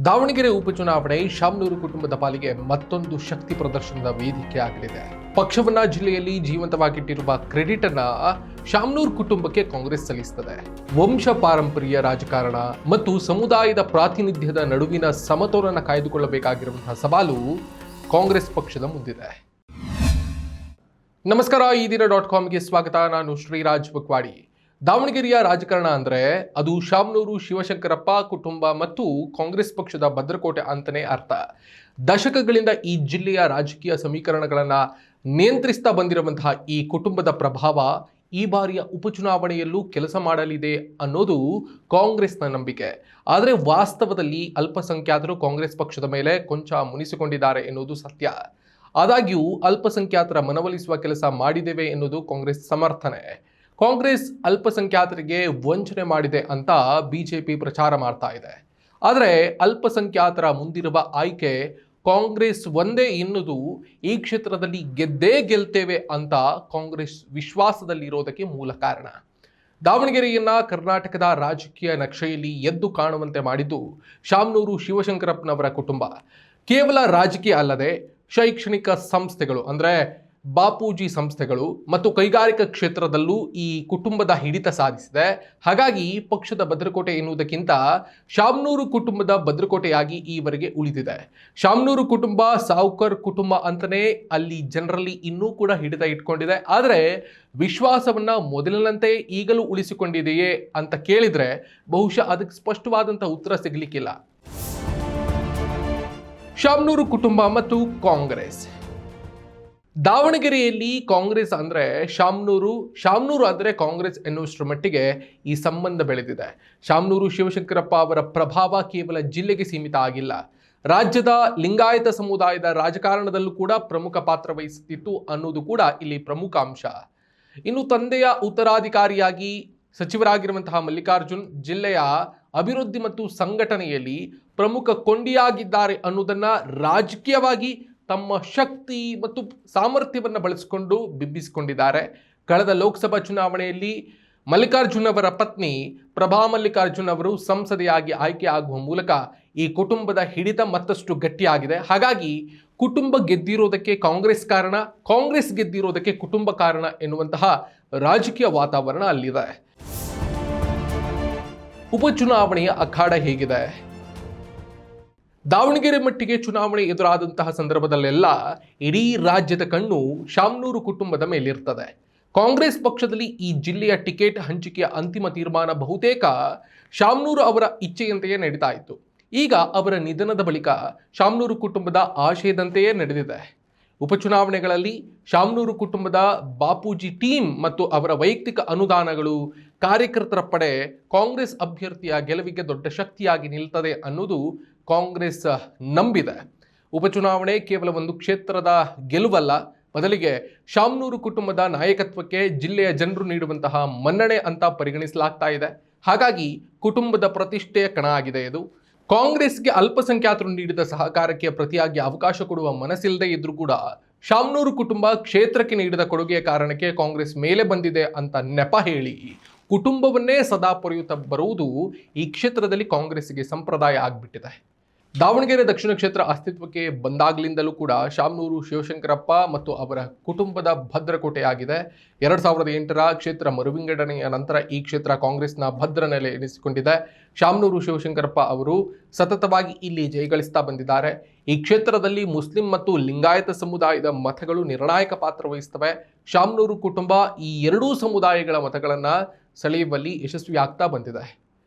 ದಾವಣಗೆರೆ ಉಪಚುನಾವಣೆ ಶಾಮನೂರು ಕುಟುಂಬದ ಪಾಲಿಗೆ ಮತ್ತೊಂದು ಶಕ್ತಿ ಪ್ರದರ್ಶನದ ವೇದಿಕೆ ಆಗಲಿದೆ. ಪಕ್ಷವನ್ನ ಜಿಲ್ಲೆಯಲ್ಲಿ ಜೀವಂತವಾಗಿಟ್ಟಿರುವ ಕ್ರೆಡಿಟ್ ಅನ್ನ ಶಾಮನೂರು ಕುಟುಂಬಕ್ಕೆ ಕಾಂಗ್ರೆಸ್ ಸಲ್ಲಿಸುತ್ತದೆ. ವಂಶ ಪಾರಂಪರ್ಯ ರಾಜಕಾರಣ ಮತ್ತು ಸಮುದಾಯದ ಪ್ರಾತಿನಿಧ್ಯದ ನಡುವಿನ ಸಮತೋಲನ ಕಾಯ್ದುಕೊಳ್ಳಬೇಕಾಗಿರುವಂತಹ ಸವಾಲು ಕಾಂಗ್ರೆಸ್ ಪಕ್ಷದ ಮುಂದಿದೆ. ನಮಸ್ಕಾರ, ಈ ದಿನ .comಗೆ ಸ್ವಾಗತ. ನಾನು ಶ್ರೀರಾಜ್ ಬಕ್ವಾಡಿ. ದಾವಣಗೆರೆಯ ರಾಜಕಾರಣ ಅಂದರೆ ಅದು ಶಾಮನೂರು ಶಿವಶಂಕರಪ್ಪ ಕುಟುಂಬ ಮತ್ತು ಕಾಂಗ್ರೆಸ್ ಪಕ್ಷದ ಭದ್ರಕೋಟೆ ಅಂತಲೇ ಅರ್ಥ. ದಶಕಗಳಿಂದ ಈ ಜಿಲ್ಲೆಯ ರಾಜಕೀಯ ಸಮೀಕರಣಗಳನ್ನು ನಿಯಂತ್ರಿಸ್ತಾ ಬಂದಿರುವಂತಹ ಈ ಕುಟುಂಬದ ಪ್ರಭಾವ ಈ ಬಾರಿಯ ಉಪಚುನಾವಣೆಯಲ್ಲೂ ಕೆಲಸ ಮಾಡಲಿದೆ ಅನ್ನೋದು ಕಾಂಗ್ರೆಸ್ನ ನಂಬಿಕೆ. ಆದರೆ ವಾಸ್ತವದಲ್ಲಿ ಅಲ್ಪಸಂಖ್ಯಾತರು ಕಾಂಗ್ರೆಸ್ ಪಕ್ಷದ ಮೇಲೆ ಕೊಂಚ ಮುನಿಸಿಕೊಂಡಿದ್ದಾರೆ ಎನ್ನುವುದು ಸತ್ಯ. ಆದಾಗ್ಯೂ ಅಲ್ಪಸಂಖ್ಯಾತರ ಮನವೊಲಿಸುವ ಕೆಲಸ ಮಾಡಿದ್ದೇವೆ ಎನ್ನುವುದು ಕಾಂಗ್ರೆಸ್ ಸಮರ್ಥನೆ. ಕಾಂಗ್ರೆಸ್ ಅಲ್ಪಸಂಖ್ಯಾತರಿಗೆ ವಂಚನೆ ಮಾಡಿದೆ ಅಂತ ಬಿಜೆಪಿ ಪ್ರಚಾರ ಮಾಡ್ತಾ ಇದೆ. ಆದರೆ ಅಲ್ಪಸಂಖ್ಯಾತರ ಮುಂದಿರುವ ಆಯ್ಕೆ ಕಾಂಗ್ರೆಸ್ ಒಂದೇ ಎನ್ನುವುದು ಈ ಕ್ಷೇತ್ರದಲ್ಲಿ ಗೆದ್ದೇ ಗೆಲ್ತೇವೆ ಅಂತ ಕಾಂಗ್ರೆಸ್ ವಿಶ್ವಾಸದಲ್ಲಿರೋದಕ್ಕೆ ಮೂಲ ಕಾರಣ. ದಾವಣಗೆರೆಯನ್ನ ಕರ್ನಾಟಕದ ರಾಜಕೀಯ ನಕ್ಷೆಯಲ್ಲಿ ಎದ್ದು ಕಾಣುವಂತೆ ಮಾಡಿದ್ದು ಶಾಮನೂರು ಶಿವಶಂಕರಪ್ಪನವರ ಕುಟುಂಬ. ಕೇವಲ ರಾಜಕೀಯ ಅಲ್ಲದೆ ಶೈಕ್ಷಣಿಕ ಸಂಸ್ಥೆಗಳು ಅಂದರೆ ಬಾಪೂಜಿ ಸಂಸ್ಥೆಗಳು ಮತ್ತು ಕೈಗಾರಿಕಾ ಕ್ಷೇತ್ರದಲ್ಲೂ ಈ ಕುಟುಂಬದ ಹಿಡಿತ ಸಾಧಿಸಿದೆ. ಹಾಗಾಗಿ ಪಕ್ಷದ ಭದ್ರಕೋಟೆ ಎನ್ನುವುದಕ್ಕಿಂತ ಶಾಮನೂರು ಕುಟುಂಬದ ಭದ್ರಕೋಟೆಯಾಗಿ ಈವರೆಗೆ ಉಳಿದಿದೆ. ಶಾಮನೂರು ಕುಟುಂಬ ಸಾವ್ಕರ್ ಕುಟುಂಬ ಅಂತಲೇ ಅಲ್ಲಿ ಜನರಲ್ಲಿ ಇನ್ನೂ ಕೂಡ ಹಿಡಿತ ಇಟ್ಕೊಂಡಿದೆ. ಆದರೆ ವಿಶ್ವಾಸವನ್ನ ಮೊದಲಿನಂತೆ ಈಗಲೂ ಉಳಿಸಿಕೊಂಡಿದೆಯೇ ಅಂತ ಕೇಳಿದ್ರೆ ಬಹುಶಃ ಅದಕ್ಕೆ ಸ್ಪಷ್ಟವಾದಂಥ ಉತ್ತರ ಸಿಗಲಿಕ್ಕಿಲ್ಲ. ಶಾಮನೂರು ಕುಟುಂಬ ಮತ್ತು ಕಾಂಗ್ರೆಸ್. ದಾವಣಗೆರೆಯಲ್ಲಿ ಕಾಂಗ್ರೆಸ್ ಅಂದರೆ ಶಾಮನೂರು ಅಂದರೆ ಕಾಂಗ್ರೆಸ್ ಎನ್ನುವಷ್ಟರ ಮಟ್ಟಿಗೆ ಈ ಸಂಬಂಧ ಬೆಳೆದಿದೆ. ಶಾಮನೂರು ಶಿವಶಂಕರಪ್ಪ ಅವರ ಪ್ರಭಾವ ಕೇವಲ ಜಿಲ್ಲೆಗೆ ಸೀಮಿತ ಆಗಿಲ್ಲ, ರಾಜ್ಯದ ಲಿಂಗಾಯತ ಸಮುದಾಯದ ರಾಜಕಾರಣದಲ್ಲೂ ಕೂಡ ಪ್ರಮುಖ ಪಾತ್ರ ವಹಿಸುತ್ತಿತ್ತು ಅನ್ನೋದು ಕೂಡ ಇಲ್ಲಿ ಪ್ರಮುಖ ಅಂಶ. ಇನ್ನು ತಂದೆಯ ಉತ್ತರಾಧಿಕಾರಿಯಾಗಿ ಸಚಿವರಾಗಿರುವಂತಹ ಮಲ್ಲಿಕಾರ್ಜುನ್ ಜಿಲ್ಲೆಯ ಅಭಿವೃದ್ಧಿ ಮತ್ತು ಸಂಘಟನೆಯಲ್ಲಿ ಪ್ರಮುಖ ಕೊಂಡಿಯಾಗಿದ್ದಾರೆ ಅನ್ನೋದನ್ನ ರಾಜಕೀಯವಾಗಿ ತಮ್ಮ ಶಕ್ತಿ ಮತ್ತು ಸಾಮರ್ಥ್ಯವನ್ನು ಬಳಸಿಕೊಂಡು ಬಿಂಬಿಸಿಕೊಂಡಿದ್ದಾರೆ. ಕಳೆದ ಲೋಕಸಭಾ ಚುನಾವಣೆಯಲ್ಲಿ ಮಲ್ಲಿಕಾರ್ಜುನ್ ಅವರ ಪತ್ನಿ ಪ್ರಭಾ ಮಲ್ಲಿಕಾರ್ಜುನ್ ಅವರು ಸಂಸದೆಯಾಗಿ ಆಯ್ಕೆ ಆಗುವ ಮೂಲಕ ಈ ಕುಟುಂಬದ ಹಿಡಿತ ಮತ್ತಷ್ಟು ಗಟ್ಟಿಯಾಗಿದೆ. ಹಾಗಾಗಿ ಕುಟುಂಬ ಗೆದ್ದಿರೋದಕ್ಕೆ ಕಾಂಗ್ರೆಸ್ ಕಾರಣ, ಕಾಂಗ್ರೆಸ್ ಗೆದ್ದಿರೋದಕ್ಕೆ ಕುಟುಂಬ ಕಾರಣ ಎನ್ನುವಂತಹ ರಾಜಕೀಯ ವಾತಾವರಣ ಅಲ್ಲಿದೆ. ಉಪಚುನಾವಣೆಯ ಅಖಾಡ ಹೇಗಿದೆ? ದಾವಣಗೆರೆ ಮಟ್ಟಿಗೆ ಚುನಾವಣೆ ಎದುರಾದಂತಹ ಸಂದರ್ಭದಲ್ಲೆಲ್ಲ ಇಡೀ ರಾಜ್ಯದ ಕಣ್ಣು ಶಾಮನೂರು ಕುಟುಂಬದ ಮೇಲಿರ್ತದೆ. ಕಾಂಗ್ರೆಸ್ ಪಕ್ಷದಲ್ಲಿ ಈ ಜಿಲ್ಲೆಯ ಟಿಕೆಟ್ ಹಂಚಿಕೆಯ ಅಂತಿಮ ತೀರ್ಮಾನ ಬಹುತೇಕ ಶಾಮನೂರು ಅವರ ಇಚ್ಛೆಯಂತೆಯೇ ನಡೀತಾ ಇತ್ತು. ಈಗ ಅವರ ನಿಧನದ ಬಳಿಕ ಶಾಮನೂರು ಕುಟುಂಬದ ಆಶಯದಂತೆಯೇ ನಡೆದಿದೆ. ಉಪಚುನಾವಣೆಗಳಲ್ಲಿ ಶಾಮನೂರು ಕುಟುಂಬದ ಬಾಪೂಜಿ ಟೀಮ್ ಮತ್ತು ಅವರ ವೈಯಕ್ತಿಕ ಅನುದಾನಗಳು, ಕಾರ್ಯಕರ್ತರ ಪಡೆ ಕಾಂಗ್ರೆಸ್ ಅಭ್ಯರ್ಥಿಯ ಗೆಲುವಿಗೆ ದೊಡ್ಡ ಶಕ್ತಿಯಾಗಿ ನಿಲ್ತದೆ ಅನ್ನೋದು ಕಾಂಗ್ರೆಸ್ ನಂಬಿದೆ. ಉಪಚುನಾವಣೆ ಕೇವಲ ಒಂದು ಕ್ಷೇತ್ರದ ಗೆಲುವಲ್ಲ, ಬದಲಿಗೆ ಶಾಮನೂರು ಕುಟುಂಬದ ನಾಯಕತ್ವಕ್ಕೆ ಜಿಲ್ಲೆಯ ಜನರು ನೀಡುವಂತಹ ಮನ್ನಣೆ ಅಂತ ಪರಿಗಣಿಸಲಾಗ್ತಾ ಇದೆ. ಹಾಗಾಗಿ ಕುಟುಂಬದ ಪ್ರತಿಷ್ಠೆಯ ಕಣ ಆಗಿದೆ ಇದು. ಕಾಂಗ್ರೆಸ್ಗೆ ಅಲ್ಪಸಂಖ್ಯಾತರು ನೀಡಿದ ಸಹಕಾರಕ್ಕೆ ಪ್ರತಿಯಾಗಿ ಅವಕಾಶ ಕೊಡುವ ಮನಸ್ಸಿಲ್ಲದೆ ಇದ್ರೂ ಕೂಡ ಶಾಮನೂರು ಕುಟುಂಬ ಕ್ಷೇತ್ರಕ್ಕೆ ನೀಡಿದ ಕೊಡುಗೆಯ ಕಾರಣಕ್ಕೆ ಕಾಂಗ್ರೆಸ್ ಮೇಲೆ ಬಂದಿದೆ ಅಂತ ನೆಪ ಹೇಳಿ ಕುಟುಂಬವನ್ನೇ ಸದಾ ಪೊರೆಯುತ್ತಾ ಬರುವುದು ಈ ಕ್ಷೇತ್ರದಲ್ಲಿ ಕಾಂಗ್ರೆಸ್ಗೆ ಸಂಪ್ರದಾಯ ಆಗಿಬಿಟ್ಟಿದೆ. ದಾವಣಗೆರೆ ದಕ್ಷಿಣ ಕ್ಷೇತ್ರ ಅಸ್ತಿತ್ವಕ್ಕೆ ಬಂದಾಗಲಿಂದಲೂ ಕೂಡ ಶಾಮನೂರು ಶಿವಶಂಕರಪ್ಪ ಮತ್ತು ಅವರ ಕುಟುಂಬದ ಭದ್ರಕೋಟೆಯಾಗಿದೆ. 2008ರ ಕ್ಷೇತ್ರ ಮರುವಿಂಗಡಣೆಯ ನಂತರ ಈ ಕ್ಷೇತ್ರ ಕಾಂಗ್ರೆಸ್ನ ಭದ್ರ ನೆಲೆ ಎನಿಸಿಕೊಂಡಿದೆ. ಶಾಮನೂರು ಶಿವಶಂಕರಪ್ಪ ಅವರು ಸತತವಾಗಿ ಇಲ್ಲಿ ಜಯಗಳಿಸ್ತಾ ಬಂದಿದ್ದಾರೆ. ಈ ಕ್ಷೇತ್ರದಲ್ಲಿ ಮುಸ್ಲಿಂ ಮತ್ತು ಲಿಂಗಾಯತ ಸಮುದಾಯದ ಮತಗಳು ನಿರ್ಣಾಯಕ ಪಾತ್ರ ವಹಿಸ್ತವೆ. ಶಾಮನೂರು ಕುಟುಂಬ ಈ ಎರಡೂ ಸಮುದಾಯಗಳ ಮತಗಳನ್ನು ಸೆಳೆಯುವಲ್ಲಿ ಯಶಸ್ವಿಯಾಗ್ತಾ ಬಂದಿದೆ.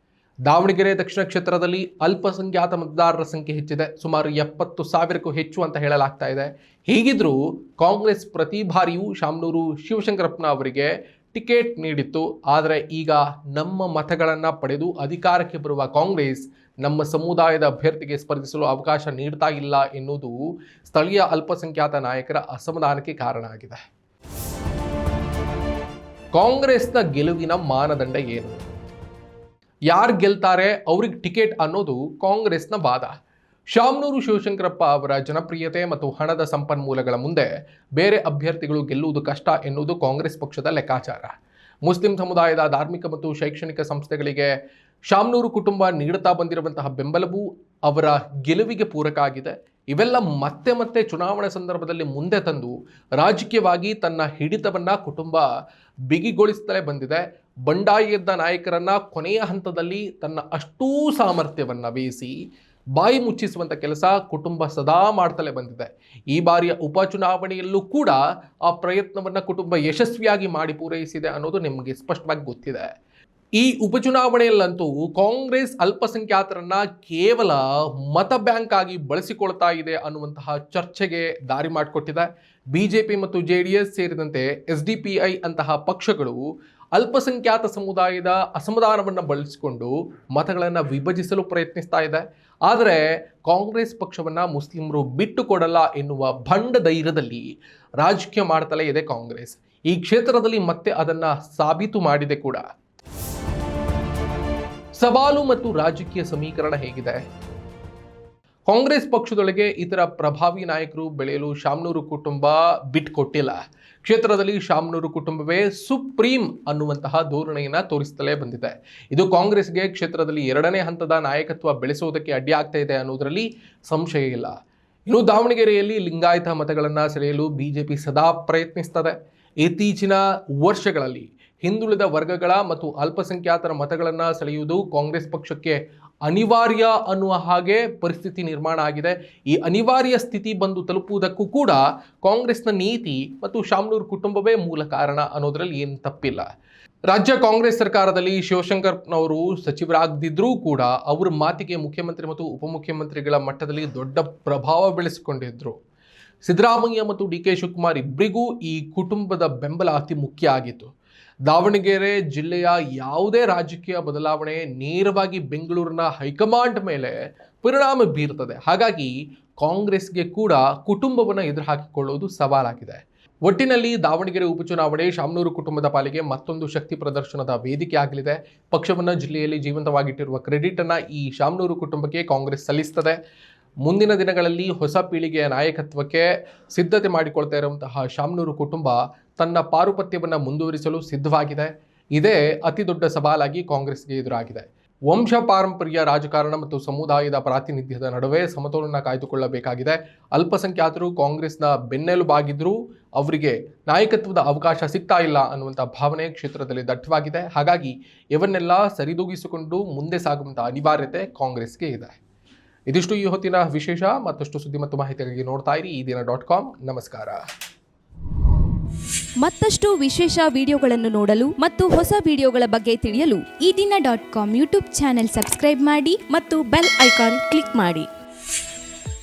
ದಾವಣಗೆರೆ ದಕ್ಷಿಣ ಕ್ಷೇತ್ರದಲ್ಲಿ ಅಲ್ಪಸಂಖ್ಯಾತ ಮತದಾರರ ಸಂಖ್ಯೆ ಹೆಚ್ಚಿದೆ, ಸುಮಾರು 70,000ಕ್ಕೂ ಹೆಚ್ಚು ಅಂತ ಹೇಳಲಾಗ್ತಾ ಇದೆ. ಹೀಗಿದ್ರೂ ಕಾಂಗ್ರೆಸ್ ಪ್ರತಿ ಬಾರಿಯೂ ಶಾಮನೂರು ಶಿವಶಂಕರಪ್ಪನ ಅವರಿಗೆ ಟಿಕೆಟ್ ನೀಡಿತ್ತು. ಆದರೆ ಈಗ ನಮ್ಮ ಮತಗಳನ್ನು ಪಡೆದು ಅಧಿಕಾರಕ್ಕೆ ಬರುವ ಕಾಂಗ್ರೆಸ್ ನಮ್ಮ ಸಮುದಾಯದ ಅಭ್ಯರ್ಥಿಗೆ ಸ್ಪರ್ಧಿಸಲು ಅವಕಾಶ ನೀಡ್ತಾ ಇಲ್ಲ ಎನ್ನುವುದು ಸ್ಥಳೀಯ ಅಲ್ಪಸಂಖ್ಯಾತ ನಾಯಕರ ಅಸಮಾಧಾನಕ್ಕೆ ಕಾರಣ ಆಗಿದೆ. ಕಾಂಗ್ರೆಸ್ನ ಗೆಲುವಿನ ಮಾನದಂಡ ಏನು? ಯಾರು ಗೆಲ್ತಾರೆ ಅವ್ರಿಗೆ ಟಿಕೆಟ್ ಅನ್ನೋದು ಕಾಂಗ್ರೆಸ್ನ ವಾದ. ಶಾಮನೂರು ಶಿವಶಂಕರಪ್ಪ ಅವರ ಜನಪ್ರಿಯತೆ ಮತ್ತು ಹಣದ ಸಂಪನ್ಮೂಲಗಳ ಮುಂದೆ ಬೇರೆ ಅಭ್ಯರ್ಥಿಗಳು ಗೆಲ್ಲುವುದು ಕಷ್ಟ ಎನ್ನುವುದು ಕಾಂಗ್ರೆಸ್ ಪಕ್ಷದ ಲೆಕ್ಕಾಚಾರ. ಮುಸ್ಲಿಂ ಸಮುದಾಯದ ಧಾರ್ಮಿಕ ಮತ್ತು ಶೈಕ್ಷಣಿಕ ಸಂಸ್ಥೆಗಳಿಗೆ ಶಾಮನೂರು ಕುಟುಂಬ ನೀಡುತ್ತಾ ಬಂದಿರುವಂತಹ ಬೆಂಬಲವೂ ಅವರ ಗೆಲುವಿಗೆ ಪೂರಕ ಆಗಿದೆ. ಇವೆಲ್ಲ ಮತ್ತೆ ಮತ್ತೆ ಚುನಾವಣೆ ಸಂದರ್ಭದಲ್ಲಿ ಮುಂದೆ ತಂದು ರಾಜಕೀಯವಾಗಿ ತನ್ನ ಹಿಡಿತವನ್ನ ಕುಟುಂಬ ಬಿಗಿಗೊಳಿಸುತ್ತಲೇ ಬಂದಿದೆ. ಬಂಡಾಯ ಎದ್ದ ನಾಯಕರನ್ನ ಕೊನೆಯ ಹಂತದಲ್ಲಿ ತನ್ನ ಅಷ್ಟೂ ಸಾಮರ್ಥ್ಯವನ್ನ ಬೇಯಿಸಿ ಬಾಯಿ ಮುಚ್ಚಿಸುವಂಥ ಕೆಲಸ ಕುಟುಂಬ ಸದಾ ಮಾಡ್ತಲೇ ಬಂದಿದೆ. ಈ ಬಾರಿಯ ಉಪಚುನಾವಣೆಯಲ್ಲೂ ಕೂಡ ಆ ಪ್ರಯತ್ನವನ್ನು ಕುಟುಂಬ ಯಶಸ್ವಿಯಾಗಿ ಮಾಡಿ ಪೂರೈಸಿದೆ ಅನ್ನೋದು ನಿಮಗೆ ಸ್ಪಷ್ಟವಾಗಿ ಗೊತ್ತಿದೆ. ಈ ಉಪಚುನಾವಣೆಯಲ್ಲಂತೂ ಕಾಂಗ್ರೆಸ್ ಅಲ್ಪಸಂಖ್ಯಾತರನ್ನ ಕೇವಲ ಮತ ಬ್ಯಾಂಕ್ ಆಗಿ ಬಳಸಿಕೊಳ್ತಾ ಇದೆ ಅನ್ನುವಂತಹ ಚರ್ಚೆಗೆ ದಾರಿ ಮಾಡಿಕೊಟ್ಟಿದೆ. ಬಿಜೆಪಿ ಮತ್ತು JDS ಸೇರಿದಂತೆ SDPI ಅಂತಹ ಪಕ್ಷಗಳು ಅಲ್ಪಸಂಖ್ಯಾತ ಸಮುದಾಯದ ಅಸಮಾಧಾನವನ್ನು ಬಳಸಿಕೊಂಡು ಮತಗಳನ್ನು ವಿಭಜಿಸಲು ಪ್ರಯತ್ನಿಸ್ತಾ ಇದೆ. ಆದರೆ ಕಾಂಗ್ರೆಸ್ ಪಕ್ಷವನ್ನು ಮುಸ್ಲಿಮರು ಬಿಟ್ಟು ಕೊಡಲ್ಲ ಎನ್ನುವ ಭಂಡ ಧೈರ್ಯದಲ್ಲಿ ರಾಜಕೀಯ ಮಾಡ್ತಲೇ ಇದೆ ಕಾಂಗ್ರೆಸ್. ಈ ಕ್ಷೇತ್ರದಲ್ಲಿ ಮತ್ತೆ ಅದನ್ನು ಸಾಬೀತು ಮಾಡಿದೆ ಕೂಡ. ಸವಾಲು ಮತ್ತು ರಾಜಕೀಯ ಸಮೀಕರಣ ಹೇಗಿದೆ? ಕಾಂಗ್ರೆಸ್ ಪಕ್ಷದೊಳಗೆ ಇತರ ಪ್ರಭಾವಿ ನಾಯಕರು ಬೆಳೆಯಲು ಶಾಮನೂರು ಕುಟುಂಬ ಬಿಟ್ಕೊಟ್ಟಿಲ್ಲ. ಕ್ಷೇತ್ರದಲ್ಲಿ ಶಾಮನೂರು ಕುಟುಂಬವೇ ಸುಪ್ರೀಂ ಅನ್ನುವಂತಹ ಧೋರಣೆಯನ್ನು ತೋರಿಸುತ್ತಲೇ ಬಂದಿದೆ. ಇದು ಕಾಂಗ್ರೆಸ್ಗೆ ಕ್ಷೇತ್ರದಲ್ಲಿ 2ನೇ ಹಂತದ ನಾಯಕತ್ವ ಬೆಳೆಸೋದಕ್ಕೆ ಅಡ್ಡಿಯಾಗ್ತಾ ಇದೆ ಅನ್ನೋದರಲ್ಲಿ ಸಂಶಯ ಇಲ್ಲ. ಇನ್ನು ದಾವಣಗೆರೆಯಲ್ಲಿ ಲಿಂಗಾಯತ ಮತಗಳನ್ನು ಸೆಳೆಯಲು ಬಿಜೆಪಿ ಸದಾ ಪ್ರಯತ್ನಿಸ್ತದೆ. ಇತ್ತೀಚಿನ ವರ್ಷಗಳಲ್ಲಿ ಹಿಂದುಳಿದ ವರ್ಗಗಳ ಮತ್ತು ಅಲ್ಪಸಂಖ್ಯಾತರ ಮತಗಳನ್ನು ಸೆಳೆಯುವುದು ಕಾಂಗ್ರೆಸ್ ಪಕ್ಷಕ್ಕೆ ಅನಿವಾರ್ಯ ಅನ್ನುವ ಹಾಗೆ ಪರಿಸ್ಥಿತಿ ನಿರ್ಮಾಣ ಆಗಿದೆ. ಈ ಅನಿವಾರ್ಯ ಸ್ಥಿತಿ ಬಂದು ತಲುಪುವುದಕ್ಕೂ ಕೂಡ ಕಾಂಗ್ರೆಸ್ನ ನೀತಿ ಮತ್ತು ಶಾಮನೂರು ಕುಟುಂಬವೇ ಮೂಲ ಕಾರಣ ಅನ್ನೋದರಲ್ಲಿ ಏನು ತಪ್ಪಿಲ್ಲ. ರಾಜ್ಯ ಕಾಂಗ್ರೆಸ್ ಸರ್ಕಾರದಲ್ಲಿ ಶಿವಶಂಕರ್ನವರು ಸಚಿವರಾಗದಿದ್ರೂ ಕೂಡ ಅವರ ಮಾತಿಗೆ ಮುಖ್ಯಮಂತ್ರಿ ಮತ್ತು ಉಪಮುಖ್ಯಮಂತ್ರಿಗಳ ಮಟ್ಟದಲ್ಲಿ ದೊಡ್ಡ ಪ್ರಭಾವ ಬೆಳೆಸಿಕೊಂಡಿದ್ರು. ಸಿದ್ದರಾಮಯ್ಯ ಮತ್ತು DK ಶಿವಕುಮಾರ್ ಇಬ್ಬರಿಗೂ ಈ ಕುಟುಂಬದ ಬೆಂಬಲ ಅತಿ ಮುಖ್ಯ ಆಗಿತ್ತು. ದಾವಣಗೆರೆ ಜಿಲ್ಲೆಯ ಯಾವುದೇ ರಾಜಕೀಯ ಬದಲಾವಣೆ ನೇರವಾಗಿ ಬೆಂಗಳೂರಿನ ಹೈಕಮಾಂಡ್ ಮೇಲೆ ಪರಿಣಾಮ ಬೀರ್ತದೆ. ಹಾಗಾಗಿ ಕಾಂಗ್ರೆಸ್ಗೆ ಕೂಡ ಕುಟುಂಬವನ್ನು ಎದುರು ಹಾಕಿಕೊಳ್ಳುವುದು ಸವಾಲಾಗಿದೆ. ಒಟ್ಟಿನಲ್ಲಿ ದಾವಣಗೆರೆ ಉಪಚುನಾವಣೆ ಶಾಮನೂರು ಕುಟುಂಬದ ಪಾಲಿಗೆ ಮತ್ತೊಂದು ಶಕ್ತಿ ಪ್ರದರ್ಶನದ ವೇದಿಕೆ ಆಗಲಿದೆ. ಪಕ್ಷವನ್ನು ಜಿಲ್ಲೆಯಲ್ಲಿ ಜೀವಂತವಾಗಿಟ್ಟಿರುವ ಕ್ರೆಡಿಟನ್ನು ಈ ಶಾಮನೂರು ಕುಟುಂಬಕ್ಕೆ ಕಾಂಗ್ರೆಸ್ ಸಲ್ಲಿಸ್ತದೆ. ಮುಂದಿನ ದಿನಗಳಲ್ಲಿ ಹೊಸ ಪೀಳಿಗೆಯ ನಾಯಕತ್ವಕ್ಕೆ ಸಿದ್ಧತೆ ಮಾಡಿಕೊಳ್ತಾ ಇರುವಂತಹ ಶಾಮನೂರು ಕುಟುಂಬ ತನ್ನ ಪಾರುಪತ್ಯವನ್ನು ಮುಂದುವರಿಸಲು ಸಿದ್ಧವಾಗಿದೆ. ಇದೇ ಅತಿ ದೊಡ್ಡ ಸವಾಲಾಗಿ ಕಾಂಗ್ರೆಸ್ಗೆ ಎದುರಾಗಿದೆ. ವಂಶ ಪಾರಂಪರ್ಯ ರಾಜಕಾರಣ ಮತ್ತು ಸಮುದಾಯದ ಪ್ರಾತಿನಿಧ್ಯದ ನಡುವೆ ಸಮತೋಲನ ಕಾಯ್ದುಕೊಳ್ಳಬೇಕಾಗಿದೆ. ಅಲ್ಪಸಂಖ್ಯಾತರು ಕಾಂಗ್ರೆಸ್ನ ಬೆನ್ನೆಲುಬಾಗಿದ್ದರೂ ಅವರಿಗೆ ನಾಯಕತ್ವದ ಅವಕಾಶ ಸಿಗ್ತಾ ಇಲ್ಲ ಅನ್ನುವಂಥ ಭಾವನೆ ಕ್ಷೇತ್ರದಲ್ಲಿ ದಟ್ಟವಾಗಿದೆ. ಹಾಗಾಗಿ ಇವನ್ನೆಲ್ಲ ಸರಿದೂಗಿಸಿಕೊಂಡು ಮುಂದೆ ಸಾಗುವಂಥ ಅನಿವಾರ್ಯತೆ ಕಾಂಗ್ರೆಸ್ಗೆ ಇದೆ. ಇದಿಷ್ಟು ಈ ಹೊತ್ತಿನ ವಿಶೇಷ. ಮತ್ತಷ್ಟು ಸುದ್ದಿ ಮತ್ತು ಮಾಹಿತಿಗಾಗಿ ನೋಡ್ತಾ ಇರಿ ಈದಿನ.com. ನಮಸ್ಕಾರ. ಮತ್ತಷ್ಟು ವಿಶೇಷ ವಿಡಿಯೋಗಳನ್ನು ನೋಡಲು ಮತ್ತು ಹೊಸ ವಿಡಿಯೋಗಳ ಬಗ್ಗೆ ತಿಳಿಯಲು ಈದಿನ.com ಯೂಟ್ಯೂಬ್ ಚಾನೆಲ್ ಸಬ್ಸ್ಕ್ರೈಬ್ ಮಾಡಿ ಮತ್ತು ಬೆಲ್ ಐಕಾನ್ ಕ್ಲಿಕ್ ಮಾಡಿ.